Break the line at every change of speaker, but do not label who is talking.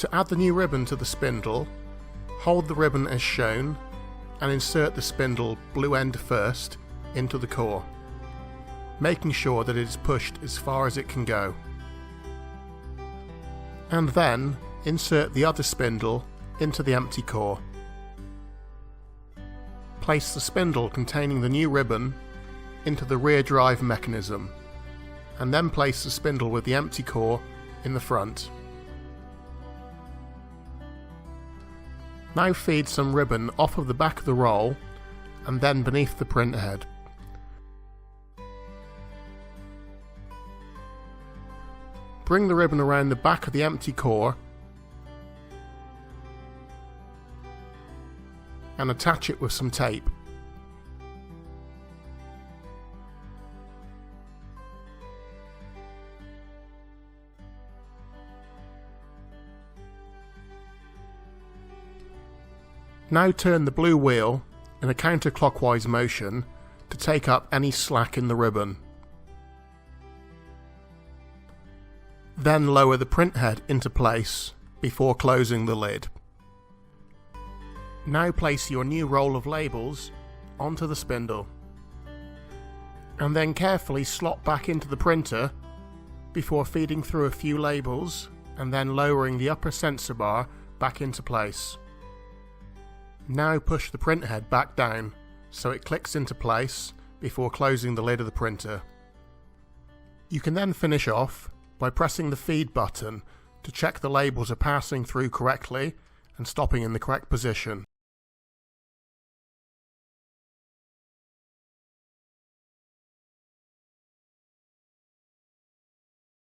To add the new ribbon to the spindle, hold the ribbon as shown and insert the spindle blue end first into the core, making sure that it is pushed as far as it can go. And then insert the other spindle into the empty core. Place the spindle containing the new ribbon into the rear drive mechanism, and then place the spindle with the empty core in the front. Now feed some ribbon off of the back of the roll and then beneath the print head. Bring the ribbon around the back of the empty core and attach it with some tape. Now turn the blue wheel in a counterclockwise motion to take up any slack in the ribbon. Then lower the print head into place before closing the lid. Now place your new roll of labels onto the spindle, and then carefully slot back into the printer before feeding through a few labels and then lowering the upper sensor bar back into place. Now push the print head back down so it clicks into place before closing the lid of the printer. You can then finish off by pressing the feed button to check the labels are passing through correctly and stopping in the correct position.